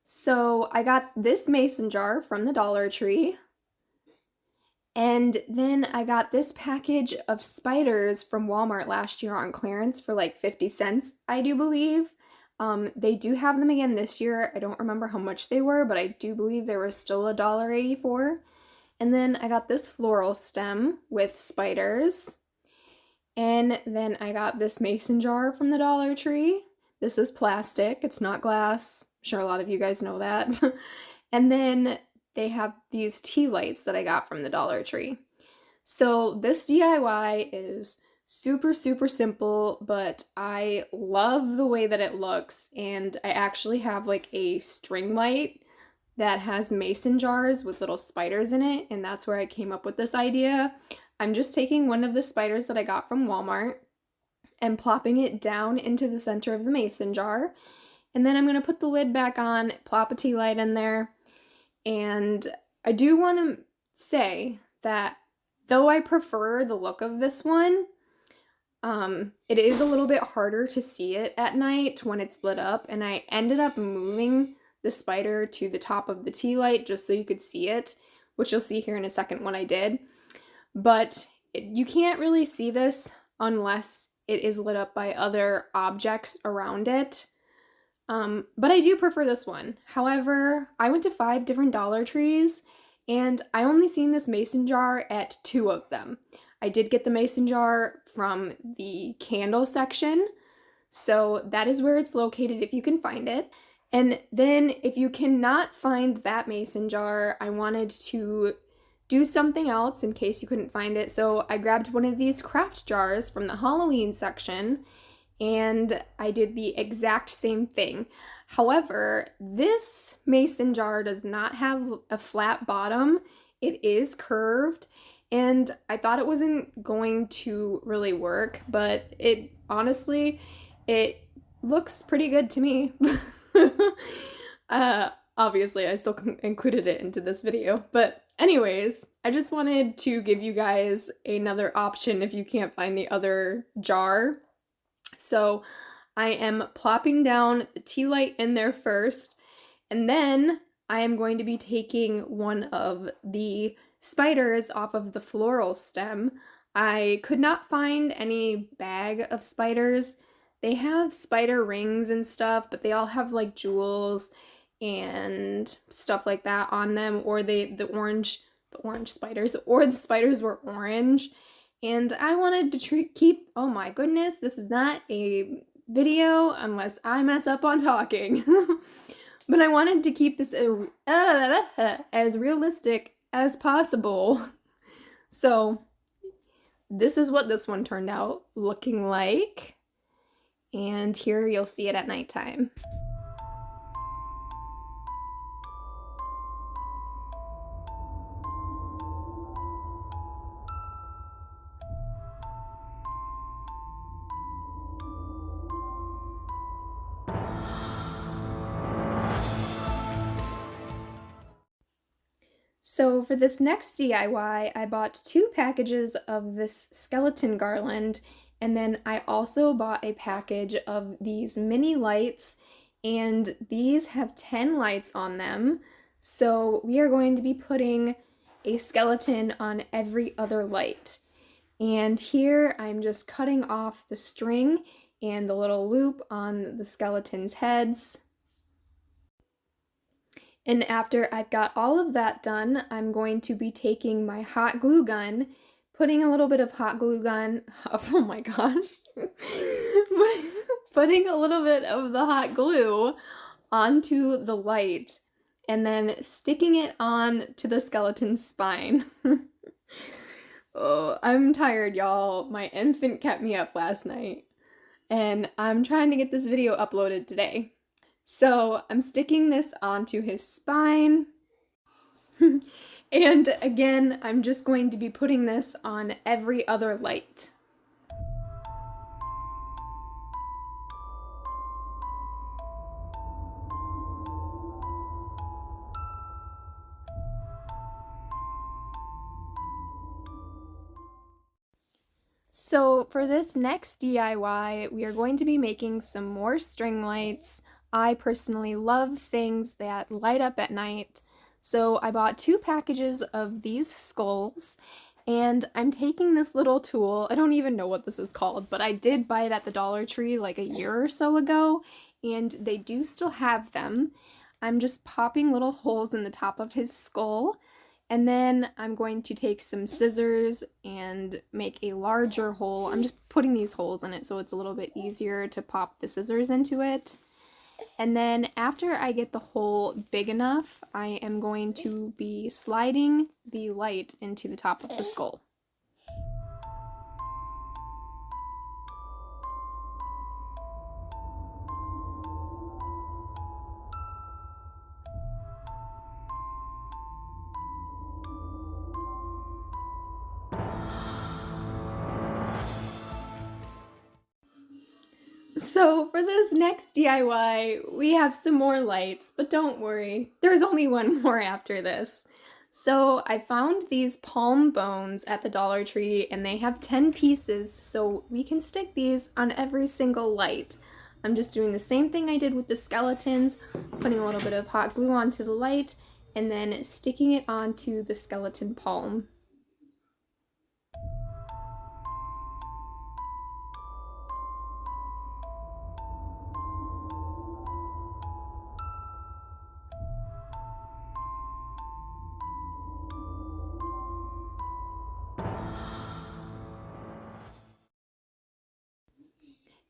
So I got this mason jar from the Dollar Tree, and then I got this package of spiders from Walmart last year on clearance for like 50 cents, I do believe. They do have them again this year. I don't remember how much they were, but I do believe they were still $1.84. And then I got this floral stem with spiders. And then I got this mason jar from the Dollar Tree. This is plastic, it's not glass. I'm sure a lot of you guys know that. And then they have these tea lights that I got from the Dollar Tree. So this DIY is super, super simple, but I love the way that it looks. And I actually have like a string light that has mason jars with little spiders in it, and that's where I came up with this idea. I'm just taking one of the spiders that I got from Walmart and plopping it down into the center of the mason jar. And then I'm going to put the lid back on, plop a tea light in there. And I do want to say that though I prefer the look of this one, it is a little bit harder to see it at night when it's lit up. And I ended up moving the spider to the top of the tea light just so you could see it, which you'll see here in a second when I did. But you can't really see this unless it is lit up by other objects around it. But I do prefer this one. However, I went to 5 different Dollar Trees and I only seen this mason jar at 2 of them. I did get the mason jar from the candle section, so that is where it's located if you can find it. And then if you cannot find that mason jar, I wanted to do something else in case you couldn't find it. So I grabbed one of these craft jars from the Halloween section and I did the exact same thing. However, this mason jar does not have a flat bottom. It is curved, and I thought it wasn't going to really work, but it honestly, it looks pretty good to me. Obviously, I still included it into this video, but anyways, I just wanted to give you guys another option if you can't find the other jar. So I am plopping down the tea light in there first, and then I am going to be taking one of the spiders off of the floral stem. I could not find any bag of spiders. They have spider rings and stuff, but they all have like jewels and stuff like that on them, or the orange spiders, or the spiders were orange. And I wanted to keep, oh my goodness, this is not a video unless I mess up on talking. But I wanted to keep this as realistic as possible. So this is what this one turned out looking like. And here you'll see it at nighttime. So for this next DIY, I bought 2 packages of this skeleton garland, and then I also bought a package of these mini lights, and these have 10 lights on them. So we are going to be putting a skeleton on every other light. And here I'm just cutting off the string and the little loop on the skeleton's heads. And after I've got all of that done, I'm going to be taking my hot glue gun, putting a little bit of hot glue gun, oh my gosh, putting a little bit of the hot glue onto the light, and then sticking it on to the skeleton's spine. Oh, I'm tired, y'all. My infant kept me up last night, and I'm trying to get this video uploaded today. So I'm sticking this onto his spine. And again, I'm just going to be putting this on every other light. So for this next DIY, we are going to be making some more string lights. I personally love things that light up at night, so I bought 2 packages of these skulls, and I'm taking this little tool. I don't even know what this is called, but I did buy it at the Dollar Tree like a year or so ago, and they do still have them. I'm just popping little holes in the top of his skull, and then I'm going to take some scissors and make a larger hole. I'm just putting these holes in it so it's a little bit easier to pop the scissors into it. And then after I get the hole big enough, I am going to be sliding the light into the top of the skull. So for this next DIY, we have some more lights, but don't worry, there's only one more after this. So I found these palm bones at the Dollar Tree, and they have 10 pieces, so we can stick these on every single light. I'm just doing the same thing I did with the skeletons, putting a little bit of hot glue onto the light, and then sticking it onto the skeleton palm.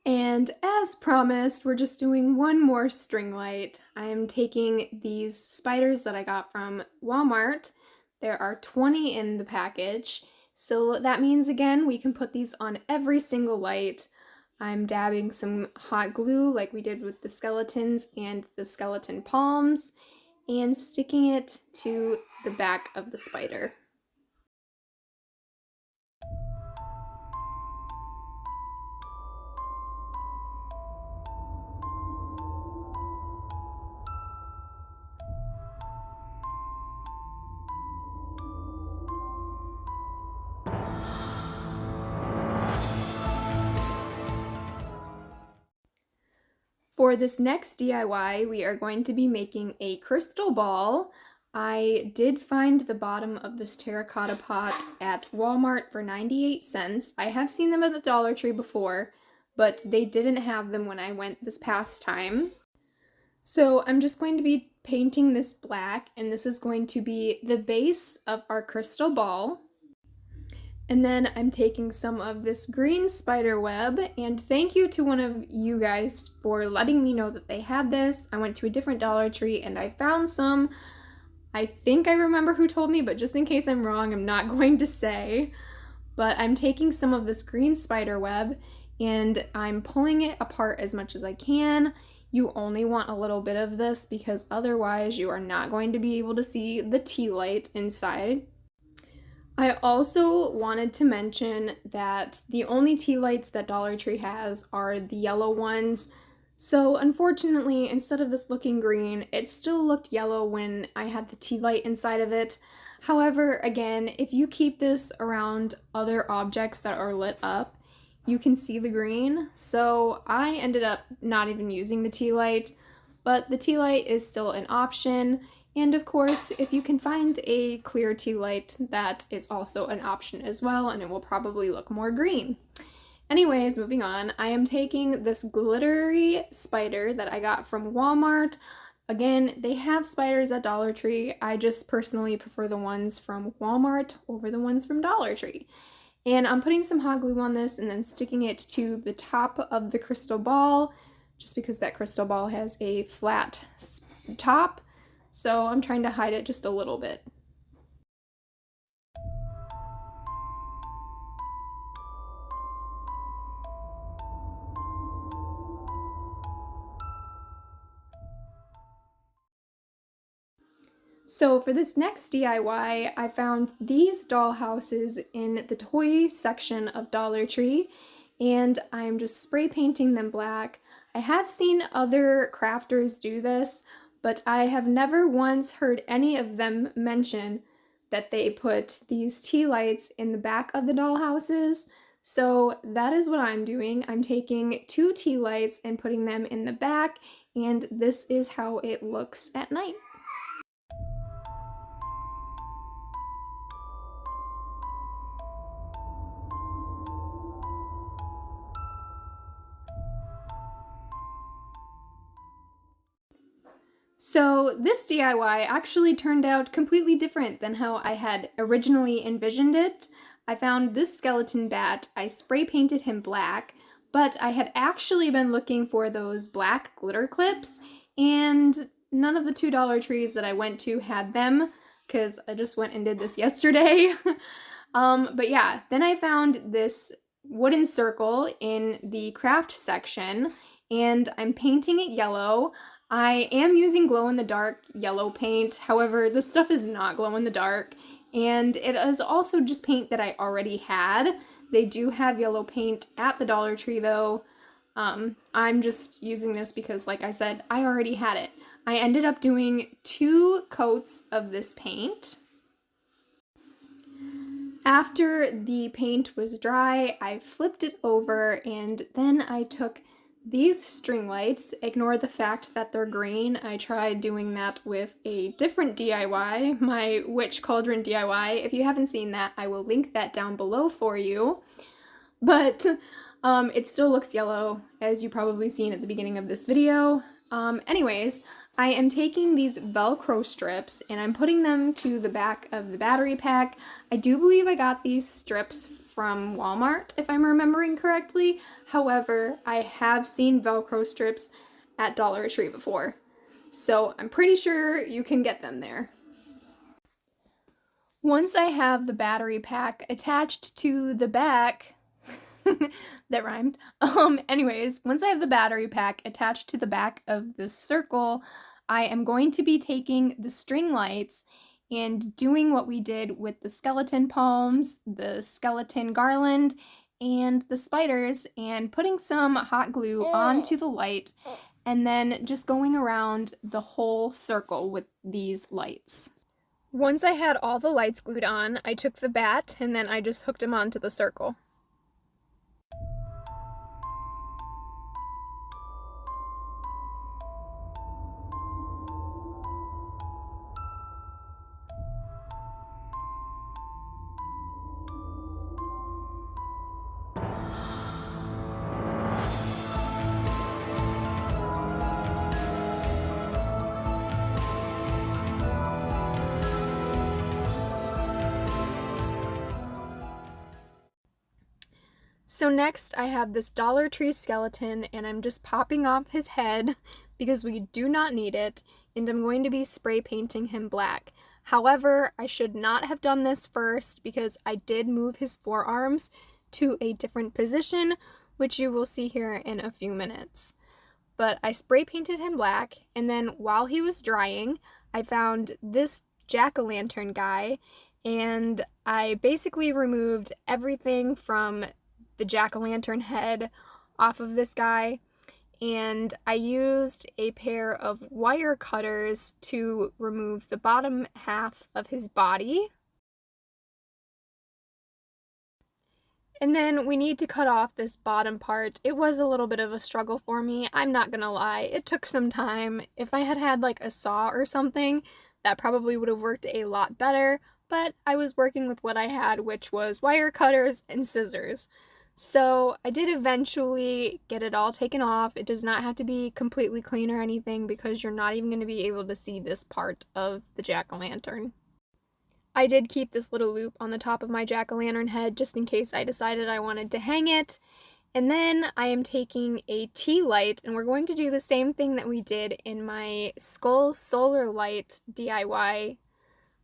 And as promised, we're just doing one more string light. I am taking these spiders that I got from Walmart. There are 20 in the package. So that means, again, we can put these on every single light. I'm dabbing some hot glue like we did with the skeletons and the skeleton palms, and sticking it to the back of the spider. For this next DIY, we are going to be making a crystal ball. I did find the bottom of this terracotta pot at Walmart for 98 cents. I have seen them at the Dollar Tree before, but they didn't have them when I went this past time. So I'm just going to be painting this black, and this is going to be the base of our crystal ball. And then I'm taking some of this green spider web, and thank you to one of you guys for letting me know that they had this. I went to a different Dollar Tree and I found some. I think I remember who told me, but just in case I'm wrong, I'm not going to say. But I'm taking some of this green spider web and I'm pulling it apart as much as I can. You only want a little bit of this because otherwise you are not going to be able to see the tea light inside. I also wanted to mention that the only tea lights that Dollar Tree has are the yellow ones. So unfortunately, instead of this looking green, it still looked yellow when I had the tea light inside of it. However, again, if you keep this around other objects that are lit up, you can see the green. So I ended up not even using the tea light, but the tea light is still an option. And of course, if you can find a clear tea light, that is also an option as well, and it will probably look more green. Anyways, moving on, I am taking this glittery spider that I got from Walmart. Again, they have spiders at Dollar Tree. I just personally prefer the ones from Walmart over the ones from Dollar Tree. And I'm putting some hot glue on this and then sticking it to the top of the crystal ball, just because that crystal ball has a flat top. So I'm trying to hide it just a little bit. So for this next DIY, I found these dollhouses in the toy section of Dollar Tree, and I'm just spray painting them black. I have seen other crafters do this, but I have never once heard any of them mention that they put these tea lights in the back of the dollhouses. So that is what I'm doing. I'm taking 2 tea lights and putting them in the back and this is how it looks at night. So this DIY actually turned out completely different than how I had originally envisioned it. I found this skeleton bat, I spray painted him black, but I had actually been looking for those black glitter clips, and none of the $2 trees that I went to had them, because I just went and did this yesterday. But yeah, then I found this wooden circle in the craft section, and I'm painting it yellow. I am using glow-in-the-dark yellow paint, however, this stuff is not glow-in-the-dark, and it is also just paint that I already had. They do have yellow paint at the Dollar Tree though. I'm just using this because, like I said, I already had it. I ended up doing 2 coats of this paint. After the paint was dry, I flipped it over, and then I took these string lights. Ignore the fact that they're green. I tried doing that with a different DIY, my Witch Cauldron DIY. If you haven't seen that, I will link that down below for you. But it still looks yellow, as you probably seen at the beginning of this video. Anyways, I am taking these Velcro strips and I'm putting them to the back of the battery pack. I do believe I got these strips from Walmart, if I'm remembering correctly. However, I have seen Velcro strips at Dollar Tree before, so I'm pretty sure you can get them there. Once I have the battery pack attached to the back, that rhymed. Anyways, once I have the battery pack attached to the back of this circle, I am going to be taking the string lights and doing what we did with the skeleton palms, the skeleton garland, and the spiders, and putting some hot glue onto the light, and then just going around the whole circle with these lights. Once I had all the lights glued on, I took the bat and then I just hooked him onto the circle. So next I have this Dollar Tree skeleton, and I'm just popping off his head because we do not need it, and I'm going to be spray painting him black. However, I should not have done this first because I did move his forearms to a different position, which you will see here in a few minutes. But I spray painted him black, and then while he was drying, I found this jack-o'-lantern guy, and I basically removed everything from the jack-o'-lantern head off of this guy, and I used a pair of wire cutters to remove the bottom half of his body. And then we need to cut off this bottom part. It was a little bit of a struggle for me, I'm not gonna lie. It took some time. If I had had like a saw or something, that probably would have worked a lot better, but I was working with what I had, which was wire cutters and scissors. So I did eventually get it all taken off. It does not have to be completely clean or anything because you're not even going to be able to see this part of the jack-o'-lantern. I did keep this little loop on the top of my jack-o'-lantern head just in case I decided I wanted to hang it. And then I am taking a tea light, and we're going to do the same thing that we did in my skull solar light DIY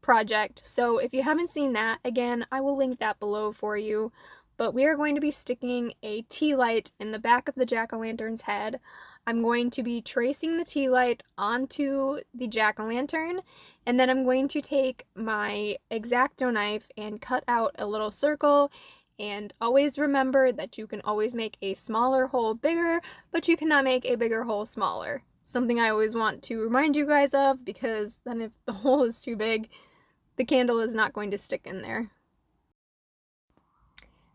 project. So if you haven't seen that, again, I will link that below for you. But we are going to be sticking a tea light in the back of the jack-o'-lantern's head. I'm going to be tracing the tea light onto the jack-o'-lantern, and then I'm going to take my X-Acto knife and cut out a little circle. And always remember that you can always make a smaller hole bigger, but you cannot make a bigger hole smaller. Something I always want to remind you guys of, because then if the hole is too big, the candle is not going to stick in there.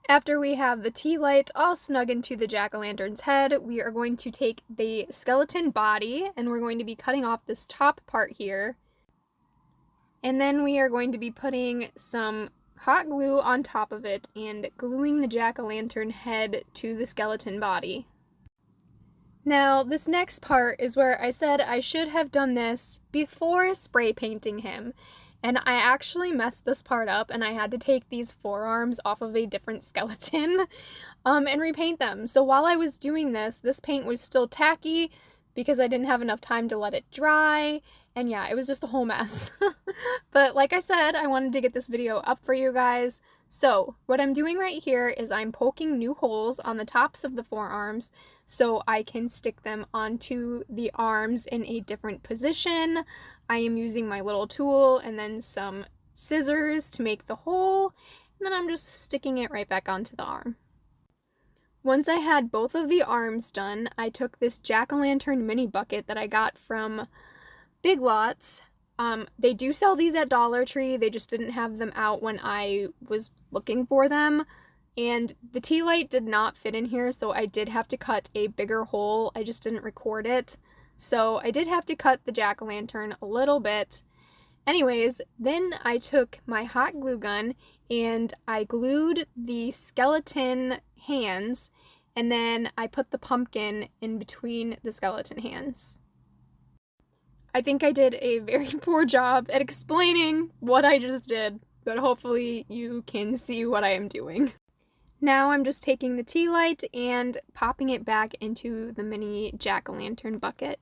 After we have the tea light all snug into the jack-o'-lantern's head, we are going to take the skeleton body and we're going to be cutting off this top part here. And then we are going to be putting some hot glue on top of it and gluing the jack-o'-lantern head to the skeleton body. Now, this next part is where I said I should have done this before spray painting him. And I actually messed this part up and I had to take these forearms off of a different skeleton and repaint them. So while I was doing this, this paint was still tacky because I didn't have enough time to let it dry. And yeah, it was just a whole mess. But like I said, I wanted to get this video up for you guys. So what I'm doing right here is I'm poking new holes on the tops of the forearms so I can stick them onto the arms in a different position. I am using my little tool and then some scissors to make the hole, and then I'm just sticking it right back onto the arm. Once I had both of the arms done, I took this jack-o'-lantern mini bucket that I got from Big Lots. They do sell these at Dollar Tree, they just didn't have them out when I was looking for them. And the tea light did not fit in here, so I did have to cut a bigger hole. I just didn't record it. So I did have to cut the jack-o'-lantern a little bit. Anyways, then I took my hot glue gun and I glued the skeleton hands, and then I put the pumpkin in between the skeleton hands. I think I did a very poor job at explaining what I just did, but hopefully you can see what I am doing. Now I'm just taking the tea light and popping it back into the mini jack-o'-lantern bucket.